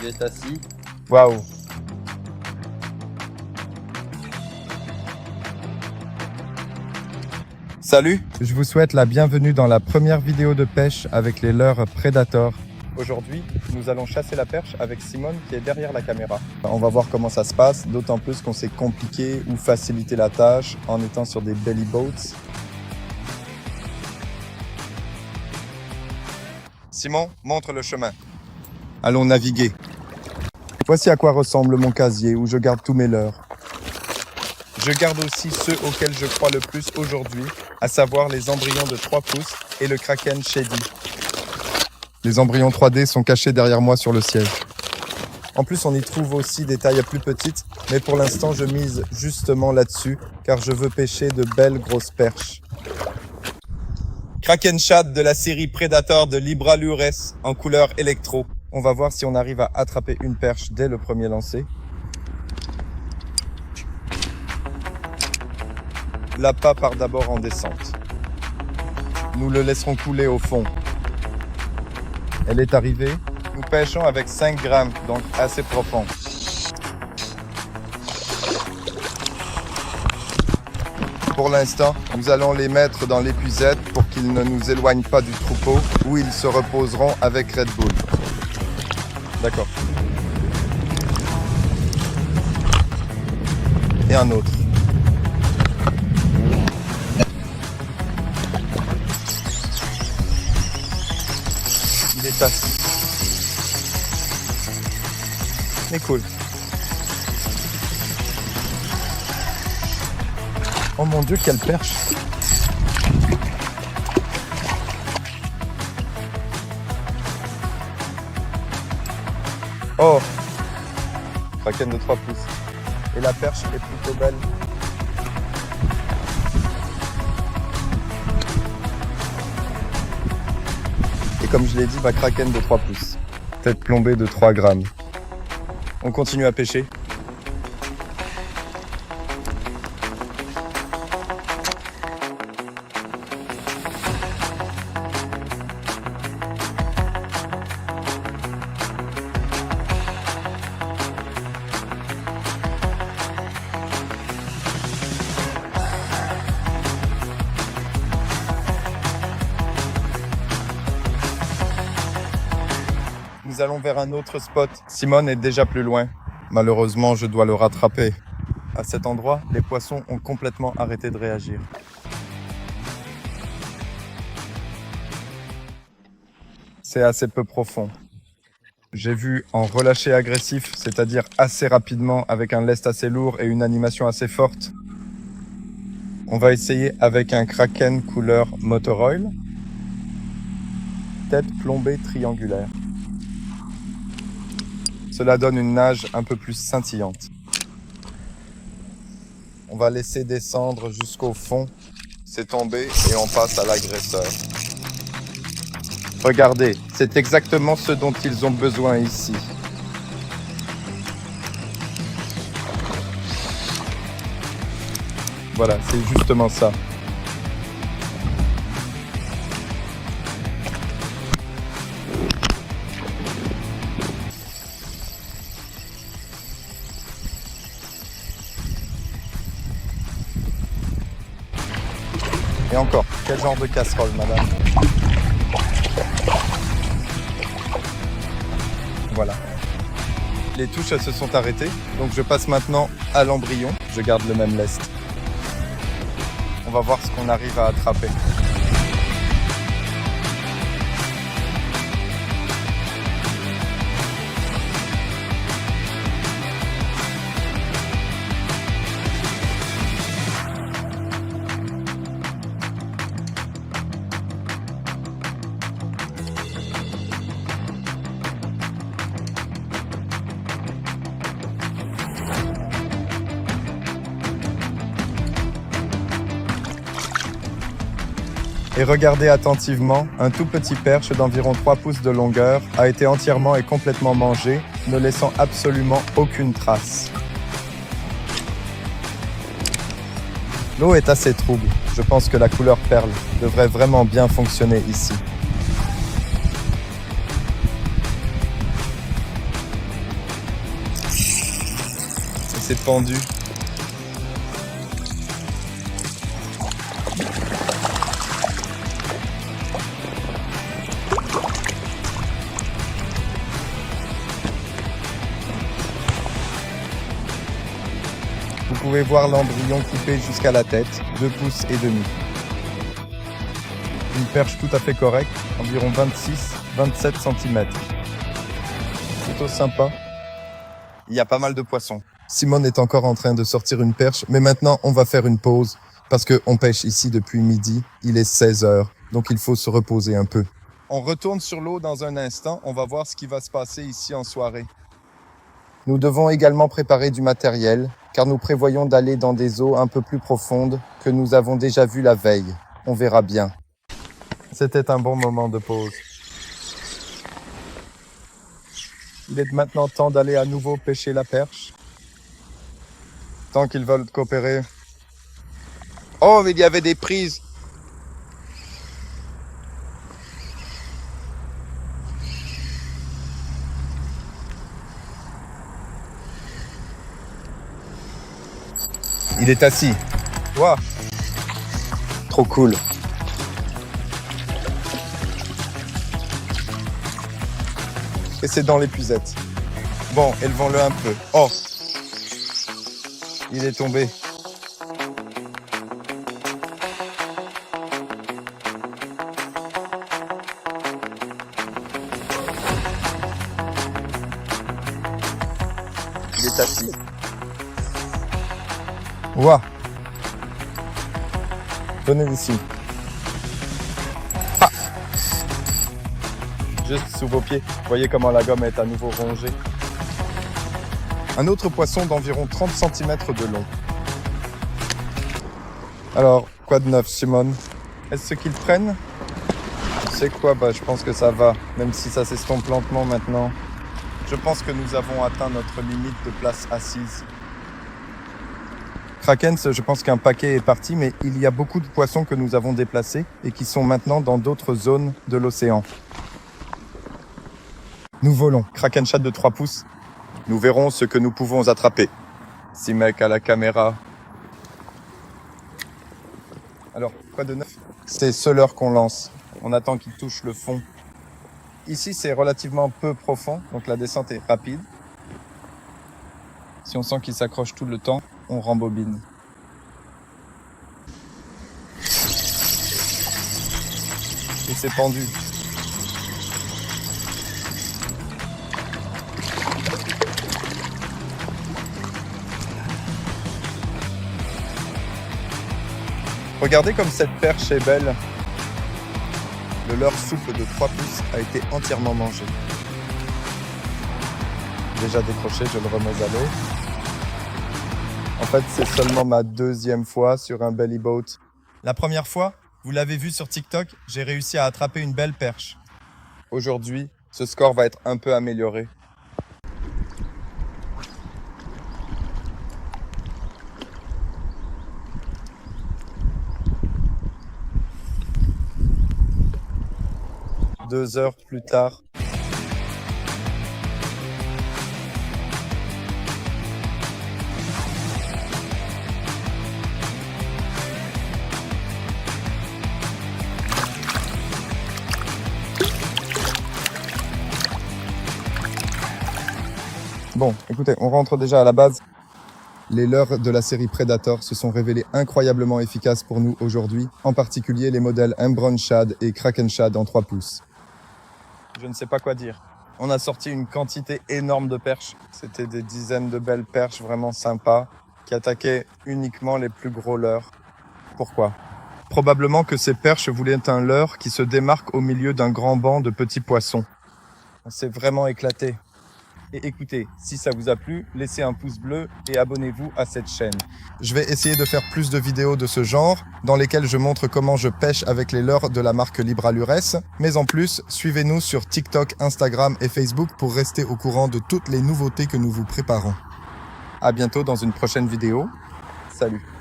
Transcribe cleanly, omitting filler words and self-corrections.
Il est assis. Waouh! Salut! Je vous souhaite la bienvenue dans la première vidéo de pêche avec les leurres Predator. Aujourd'hui, nous allons chasser la perche avec Simone qui est derrière la caméra. On va voir comment ça se passe, d'autant plus qu'on s'est compliqué ou facilité la tâche en étant sur des belly boats. Simon, montre le chemin. Allons naviguer. Voici à quoi ressemble mon casier où je garde tous mes leurres. Je garde aussi ceux auxquels je crois le plus aujourd'hui, à savoir les embryons de 3 pouces et le Kraken Shady. Les embryons 3D sont cachés derrière moi sur le siège. En plus, on y trouve aussi des tailles plus petites, mais pour l'instant, je mise justement là-dessus, car je veux pêcher de belles grosses perches. Kraken Shad de la série Predator de Libra Lures en couleur électro. On va voir si on arrive à attraper une perche dès le premier lancer. L'appât part d'abord en descente. Nous le laisserons couler au fond. Elle est arrivée. Nous pêchons avec 5 grammes, donc assez profond. Pour l'instant, nous allons les mettre dans l'épuisette pour qu'ils ne nous éloignent pas du troupeau où ils se reposeront avec Red Bull. D'accord. Et un autre. Il est assis. Mais cool. Oh mon Dieu, quelle perche! Oh! Kraken de 3 pouces. Et la perche est plutôt belle. Et comme je l'ai dit, Kraken de 3 pouces. Tête plombée de 3 grammes. On continue à pêcher. Nous allons vers un autre spot. Simone est déjà plus loin. Malheureusement, je dois le rattraper. À cet endroit, les poissons ont complètement arrêté de réagir. C'est assez peu profond. J'ai vu en relâché agressif, c'est-à-dire assez rapidement avec un lest assez lourd et une animation assez forte. On va essayer avec un Kraken couleur Motor Oil. Tête plombée triangulaire. Cela donne une nage un peu plus scintillante. On va laisser descendre jusqu'au fond. C'est tombé et on passe à l'agresseur. Regardez, c'est exactement ce dont ils ont besoin ici. Voilà, c'est justement ça. Et encore, quel genre de casserole, madame? Voilà. Les touches se sont arrêtées, donc je passe maintenant à l'embryon. Je garde le même lest. On va voir ce qu'on arrive à attraper. Et regardez attentivement, un tout petit perche d'environ 3 pouces de longueur a été entièrement et complètement mangé, ne laissant absolument aucune trace. L'eau est assez trouble. Je pense que la couleur perle devrait vraiment bien fonctionner ici. c'est pendu. Vous pouvez voir l'embryon coupé jusqu'à la tête, 2 pouces et demi. Une perche tout à fait correcte, environ 26-27 cm. Plutôt sympa. Il y a pas mal de poissons. Simone est encore en train de sortir une perche, mais maintenant on va faire une pause parce qu'on pêche ici depuis midi. Il est 16 h, donc il faut se reposer un peu. On retourne sur l'eau dans un instant, on va voir ce qui va se passer ici en soirée. Nous devons également préparer du matériel, car nous prévoyons d'aller dans des eaux un peu plus profondes que nous avons déjà vues la veille. On verra bien. C'était un bon moment de pause. Il est maintenant temps d'aller à nouveau pêcher la perche. Tant qu'ils veulent coopérer. Oh, mais il y avait des prises. Il est assis. Waouh. Trop cool. Et c'est dans l'épuisette. Bon, élevons-le un peu. Oh! Il est tombé. Il est assis. Ouah! Venez ici. Ah! Juste sous vos pieds. Voyez comment la gomme est à nouveau rongée. Un autre poisson d'environ 30 cm de long. Alors, quoi de neuf, Simone? Est-ce qu'ils prennent? Tu sais quoi, je pense que ça va, même si ça s'estompe lentement maintenant. Je pense que nous avons atteint notre limite de place assise. Krakens, je pense qu'un paquet est parti, mais il y a beaucoup de poissons que nous avons déplacés et qui sont maintenant dans d'autres zones de l'océan. Nous volons. Kraken chat de 3 pouces. Nous verrons ce que nous pouvons attraper. Simek à la caméra. Alors, quoi de neuf? C'est ce leurre qu'on lance. On attend qu'il touche le fond. Ici, c'est relativement peu profond, donc la descente est rapide. Si on sent qu'il s'accroche tout le temps, on rembobine. Et c'est pendu. Regardez comme cette perche est belle. Le leurre souple de 3 pouces a été entièrement mangé. Déjà décroché, je le remets à l'eau. En fait, c'est seulement ma 2e fois sur un belly boat. La première fois, vous l'avez vu sur TikTok, j'ai réussi à attraper une belle perche. Aujourd'hui, ce score va être un peu amélioré. Deux heures plus tard. Bon, écoutez, on rentre déjà à la base. Les leurres de la série Predator se sont révélés incroyablement efficaces pour nous aujourd'hui, en particulier les modèles Embron Shad et Kraken Shad en 3 pouces. Je ne sais pas quoi dire. On a sorti une quantité énorme de perches. C'était des dizaines de belles perches vraiment sympas qui attaquaient uniquement les plus gros leurres. Pourquoi? Probablement que ces perches voulaient un leurre qui se démarque au milieu d'un grand banc de petits poissons. On s'est vraiment éclaté. Et écoutez, si ça vous a plu, laissez un pouce bleu et abonnez-vous à cette chaîne. Je vais essayer de faire plus de vidéos de ce genre, dans lesquelles je montre comment je pêche avec les leurres de la marque Libralures. Mais en plus, suivez-nous sur TikTok, Instagram et Facebook pour rester au courant de toutes les nouveautés que nous vous préparons. À bientôt dans une prochaine vidéo. Salut!